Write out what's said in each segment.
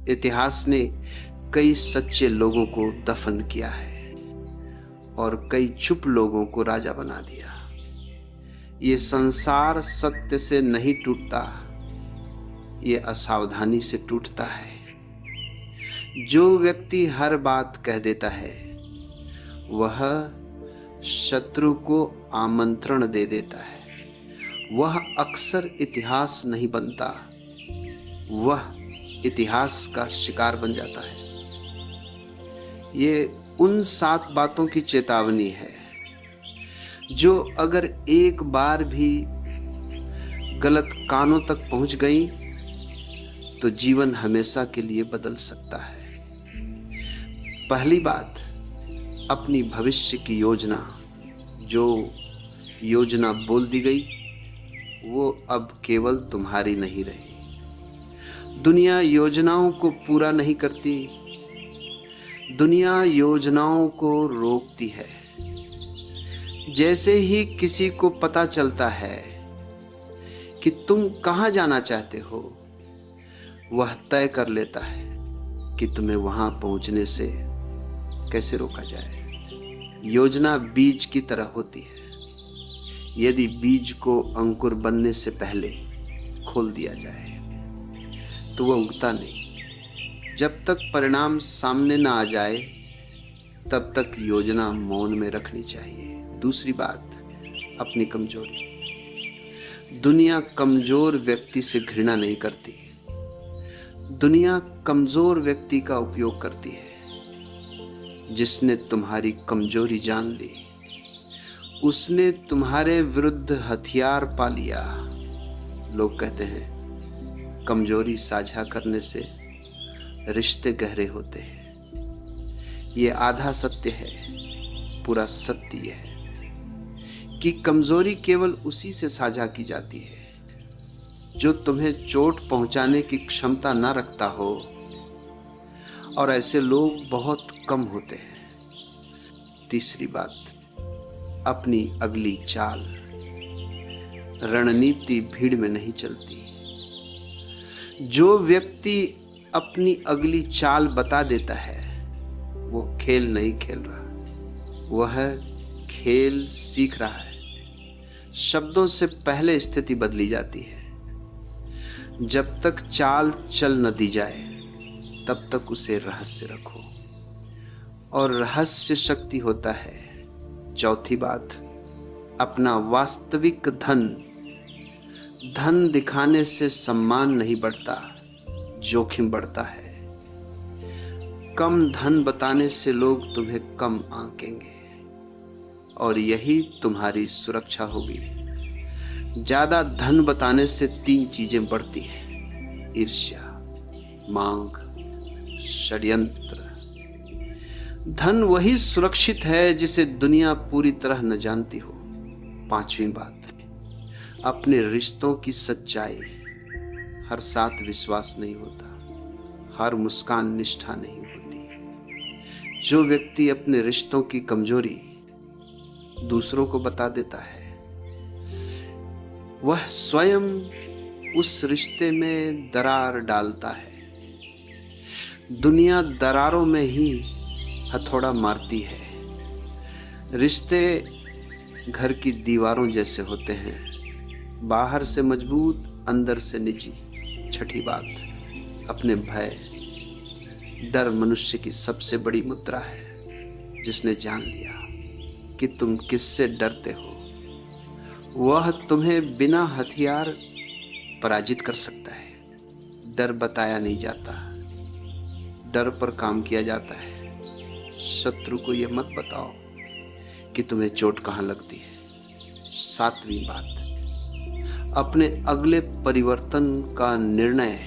इतिहास ने कई सच्चे लोगों को दफन किया है और कई चुप लोगों को राजा बना दिया। ये संसार सत्य से नहीं टूटता, ये असावधानी से टूटता है। जो व्यक्ति हर बात कह देता है वह शत्रु को आमंत्रण दे देता है। वह अक्सर इतिहास नहीं बनता, वह इतिहास का शिकार बन जाता है। ये उन 7 बातों की चेतावनी है जो अगर एक बार भी गलत कानों तक पहुंच गई तो जीवन हमेशा के लिए बदल सकता है। पहली बात, अपनी भविष्य की योजना, जो योजना बोल दी गई वो अब केवल तुम्हारी नहीं रही। दुनिया योजनाओं को पूरा नहीं करती, दुनिया योजनाओं को रोकती है। जैसे ही किसी को पता चलता है कि तुम कहां जाना चाहते हो, वह तय कर लेता है कि तुम्हें वहां पहुंचने से कैसे रोका जाए। योजना बीज की तरह होती है। यदि बीज को अंकुर बनने से पहले खोल दिया जाए तो वह उगता नहीं। जब तक परिणाम सामने ना आ जाए तब तक योजना मौन में रखनी चाहिए। दूसरी बात, अपनी कमजोरी। दुनिया कमजोर व्यक्ति से घृणा नहीं करती, दुनिया कमजोर व्यक्ति का उपयोग करती है। जिसने तुम्हारी कमजोरी जान ली उसने तुम्हारे विरुद्ध हथियार पा लिया। लोग कहते हैं कमजोरी साझा करने से रिश्ते गहरे होते हैं। ये आधा सत्य है, पूरा सत्य यह है कि कमजोरी केवल उसी से साझा की जाती है जो तुम्हें चोट पहुंचाने की क्षमता ना रखता हो, और ऐसे लोग बहुत कम होते हैं। तीसरी बात, अपनी अगली चाल। रणनीति भीड़ में नहीं चलती। जो व्यक्ति अपनी अगली चाल बता देता है वो खेल नहीं खेल रहा, वह खेल सीख रहा है। शब्दों से पहले स्थिति बदली जाती है। जब तक चाल चल न दी जाए तब तक उसे रहस्य रखो, और रहस्य शक्ति होता है। चौथी बात, अपना वास्तविक धन दिखाने से सम्मान नहीं बढ़ता, जोखिम बढ़ता है। कम धन बताने से लोग तुम्हें कम आंकेंगे और यही तुम्हारी सुरक्षा होगी। ज्यादा धन बताने से 3 चीजें बढ़ती हैं: ईर्ष्या, मांग, षड्यंत्र। धन वही सुरक्षित है जिसे दुनिया पूरी तरह न जानती हो। 5वीं बात, अपने रिश्तों की सच्चाई। हर साथ विश्वास नहीं होता, हर मुस्कान निष्ठा नहीं होती। जो व्यक्ति अपने रिश्तों की कमजोरी दूसरों को बता देता है वह स्वयं उस रिश्ते में दरार डालता है। दुनिया दरारों में ही हथौड़ा मारती है। रिश्ते घर की दीवारों जैसे होते हैं, बाहर से मजबूत, अंदर से निजी। 6ठी बात, अपने भय। डर मनुष्य की सबसे बड़ी मुद्रा है। जिसने जान लिया कि तुम किससे डरते हो, वह तुम्हें बिना हथियार पराजित कर सकता है। डर बताया नहीं जाता, डर पर काम किया जाता है। शत्रु को यह मत बताओ कि तुम्हें चोट कहां लगती है। 7वीं बात, अपने अगले परिवर्तन का निर्णय।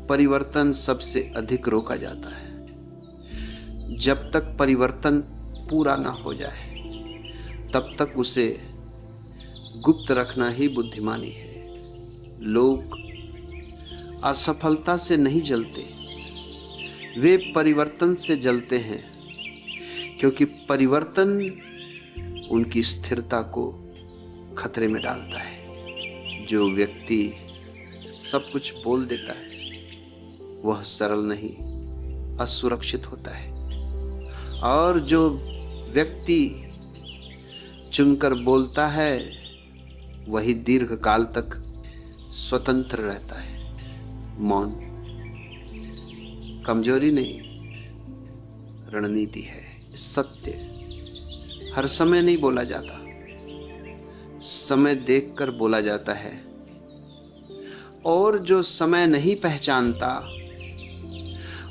परिवर्तन सबसे अधिक रोका जाता है। जब तक परिवर्तन पूरा ना हो जाए तब तक उसे गुप्त रखना ही बुद्धिमानी है। लोग असफलता से नहीं जलते, वे परिवर्तन से जलते हैं, क्योंकि परिवर्तन उनकी स्थिरता को खतरे में डालता है। जो व्यक्ति सब कुछ बोल देता है वह सरल नहीं, असुरक्षित होता है। और जो व्यक्ति चुनकर बोलता है वही दीर्घ काल तक स्वतंत्र रहता है। मौन कमजोरी नहीं, रणनीति है। सत्य हर समय नहीं बोला जाता, समय देखकर बोला जाता है। और जो समय नहीं पहचानता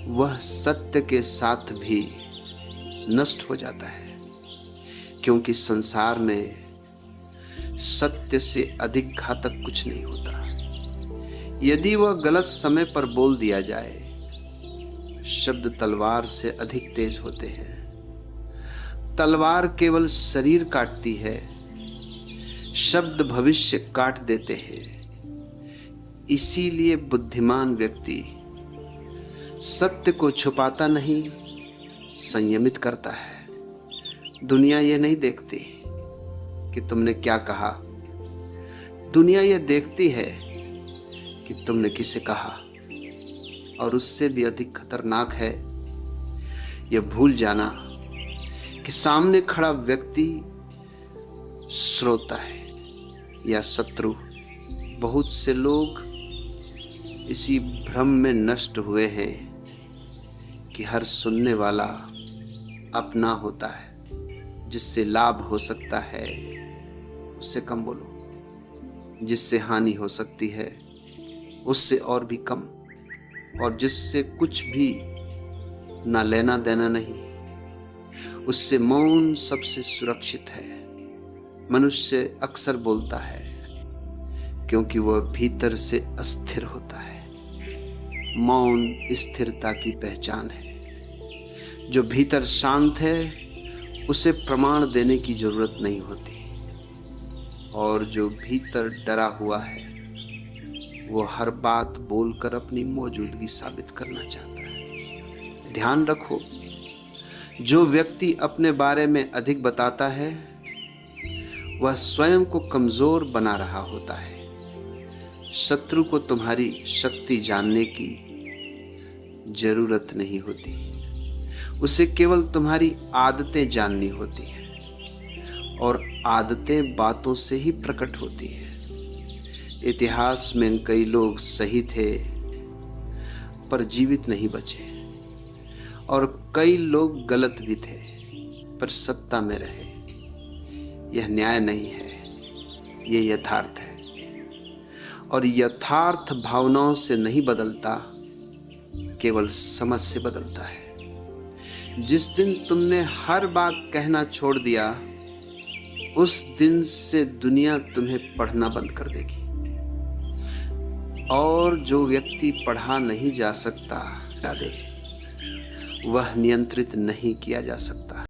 वह सत्य के साथ भी नष्ट हो जाता है, क्योंकि संसार में सत्य से अधिक घातक कुछ नहीं होता। यदि वह गलत समय पर बोल दिया जाए, शब्द तलवार से अधिक तेज होते हैं। तलवार केवल शरीर काटती है, शब्द भविष्य काट देते हैं। इसीलिए बुद्धिमान व्यक्ति सत्य को छुपाता नहीं, संयमित करता है। दुनिया यह नहीं देखती कि तुमने क्या कहा, दुनिया यह देखती है कि तुमने किसे कहा। और उससे भी अधिक खतरनाक है यह भूल जाना कि सामने खड़ा व्यक्ति श्रोता है या शत्रु। बहुत से लोग इसी भ्रम में नष्ट हुए हैं कि हर सुनने वाला अपना होता है, जिससे लाभ हो सकता है उससे कम बोलो, जिससे हानि हो सकती है उससे और भी कम, और जिससे कुछ भी ना लेना देना नहीं, उससे मौन सबसे सुरक्षित है। मनुष्य अक्सर बोलता है क्योंकि वह भीतर से अस्थिर होता है। मौन स्थिरता की पहचान है। जो भीतर शांत है उसे प्रमाण देने की जरूरत नहीं होती, और जो भीतर डरा हुआ है वो हर बात बोलकर अपनी मौजूदगी साबित करना चाहता है। ध्यान रखो, जो व्यक्ति अपने बारे में अधिक बताता है वह स्वयं को कमजोर बना रहा होता है। शत्रु को तुम्हारी शक्ति जानने की जरूरत नहीं होती, उसे केवल तुम्हारी आदतें जाननी होती हैं, और आदतें बातों से ही प्रकट होती हैं। इतिहास में कई लोग सही थे पर जीवित नहीं बचे, और कई लोग गलत भी थे पर सत्ता में रहे। यह न्याय नहीं है, यह यथार्थ है। और यथार्थ भावनाओं से नहीं बदलता, केवल समझ से बदलता है। जिस दिन तुमने हर बात कहना छोड़ दिया, उस दिन से दुनिया तुम्हें पढ़ना बंद कर देगी। और जो व्यक्ति पढ़ा नहीं जा सकता, वह नियंत्रित नहीं किया जा सकता।